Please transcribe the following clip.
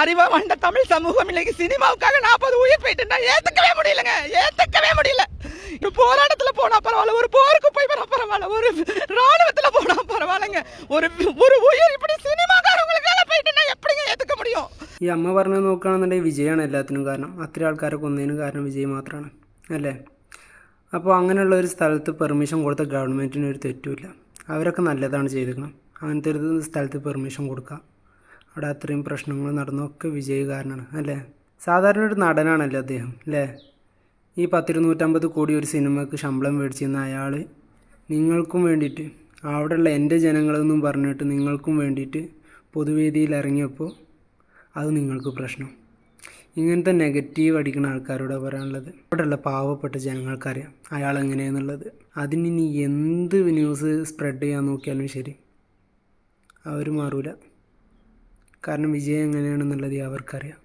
அறிவா வந்த தமிழ் சமூகம் இன்னைக்கு சினிமாவுக்காக 40 உயிர் போயிட்டு ஏத்துக்கவே முடியலங்க, ஏத்துக்கவே முடியல. ஒரு போராட்டத்துல போனா பரவாயில்ல, ஒரு போருக்கு போய் பரவாயில்ல, ஒரு ராணுவத்துல போனா பரவாயில்லைங்க, ஒரு ஒரு உயிர் இப்படி സിനിമാക്കാരங்களுக்காக പോയിട്ട് எப்படிங்க ஏத்துக்க முடியும்? ഈ അമ്മ പറഞ്ഞത് നോക്കുകയാണെന്നുണ്ടെങ്കിൽ വിജയമാണ് എല്ലാത്തിനും കാരണം. അത്രയും ആൾക്കാരെ കൊന്നതിന് കാരണം വിജയ് മാത്രമാണ് അല്ലേ? അപ്പോൾ അങ്ങനെയുള്ള ഒരു സ്ഥലത്ത് പെർമിഷൻ കൊടുത്ത ഗവൺമെൻറ്റിന് ഒരു തെറ്റുമില്ല. അവരൊക്കെ നല്ലതാണ് ചെയ്തിരിക്കണം. അങ്ങനത്തെ ഒരു സ്ഥലത്ത് പെർമിഷൻ കൊടുക്കുക. അവിടെ അത്രയും പ്രശ്നങ്ങൾ നടന്നൊക്കെ വിജയ് കാരണമാണ് അല്ലേ? സാധാരണ ഒരു നടനാണല്ലോ അദ്ദേഹം അല്ലേ? ഈ 100-150 കോടി ഒരു സിനിമയ്ക്ക് ശമ്പളം മേടിച്ചിരുന്ന അയാൾ നിങ്ങൾക്കും വേണ്ടിയിട്ട്, അവിടെയുള്ള എൻ്റെ ജനങ്ങളെന്നും പറഞ്ഞിട്ട് നിങ്ങൾക്കും വേണ്ടിയിട്ട് പൊതുവേദിയിൽ ഇറങ്ങിയപ്പോൾ അത് നിങ്ങൾക്ക് പ്രശ്നം. ഇങ്ങനത്തെ നെഗറ്റീവ് അടിക്കുന്ന ആൾക്കാരോട് പറയാനുള്ളത്, അവിടെയുള്ള പാവപ്പെട്ട ജനങ്ങൾക്കറിയാം അയാൾ എങ്ങനെയാണെന്നുള്ളത്. അതിനി എന്ത് ന്യൂസ് സ്പ്രെഡ് ചെയ്യാൻ നോക്കിയാലും ശരി അവർ മാറൂല. കാരണം വിജയം എങ്ങനെയാണെന്നുള്ളത് അവർക്കറിയാം.